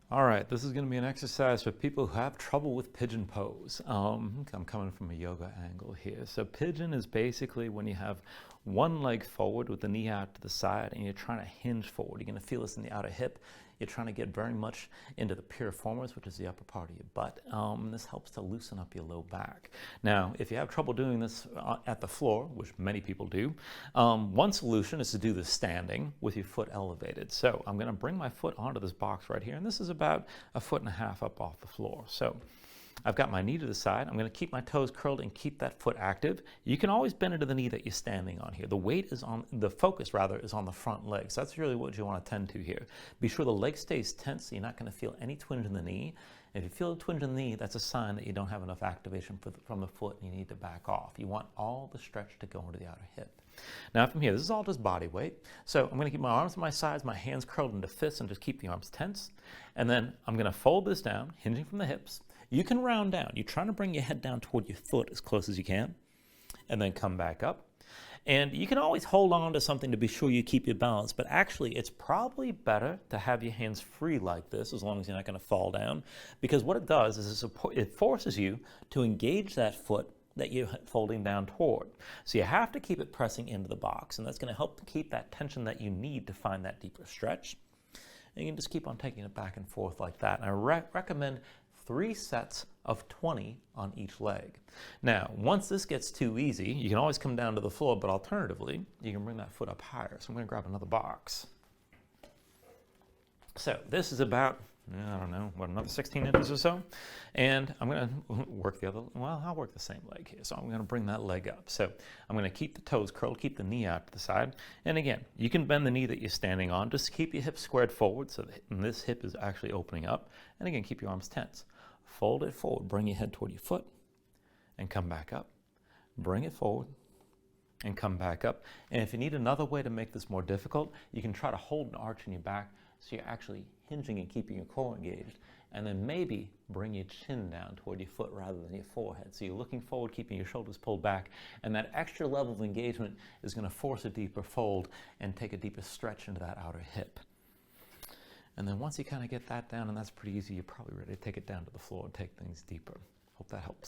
All right, this is going to be an exercise for people who have trouble with pigeon pose. I'm coming from a yoga angle here. So pigeon is basically when you have one leg forward with the knee out to the side and you're trying to hinge forward. You're going to feel this in the outer hip. You're trying to get very much into the piriformis, which is the upper part of your butt. This helps to loosen up your low back. Now, if you have trouble doing this at the floor, which many people do, one solution is to do this standing with your foot elevated. So I'm going to bring my foot onto this box right here, and this is about 1.5 feet up off the floor. So I've got my knee to the side. I'm going to keep my toes curled and keep that foot active. You can always bend into the knee that you're standing on here. The weight is on, the focus rather, is on the front leg. So that's really what you want to tend to here. Be sure the leg stays tense so you're not going to feel any twinge in the knee. If you feel a twinge in the knee, that's a sign that you don't have enough activation from the foot and you need to back off. You want all the stretch to go into the outer hip. Now from here, this is all just body weight. So I'm going to keep my arms to my sides, my hands curled into fists, and just keep the arms tense. And then I'm going to fold this down, hinging from the hips. You can round down. You're trying to bring your head down toward your foot as close as you can, and then come back up. And you can always hold on to something to be sure you keep your balance, but actually it's probably better to have your hands free like this, as long as you're not going to fall down, because what it does is it forces you to engage that foot that you're folding down toward. So you have to keep it pressing into the box, and that's going to help keep that tension that you need to find that deeper stretch. And you can just keep on taking it back and forth like that. And I recommend 3 sets of 20 on each leg. Now, once this gets too easy, you can always come down to the floor, but alternatively, you can bring that foot up higher. So I'm going to grab another box. So this is about, I don't know, what, another 16 inches or so? And I'm going to work the other, well, I'll work the same leg here. So I'm going to bring that leg up. So I'm going to keep the toes curled, keep the knee out to the side. And again, you can bend the knee that you're standing on. Just keep your hips squared forward so that this hip is actually opening up. And again, keep your arms tense. Fold it forward, bring your head toward your foot, and come back up. Bring it forward, and come back up. And if you need another way to make this more difficult, you can try to hold an arch in your back so you're actually hinging and keeping your core engaged, and then maybe bring your chin down toward your foot rather than your forehead. So you're looking forward, keeping your shoulders pulled back, and that extra level of engagement is going to force a deeper fold and take a deeper stretch into that outer hip. And then once you kind of get that down, and that's pretty easy, you're probably ready to take it down to the floor and take things deeper. Hope that helps.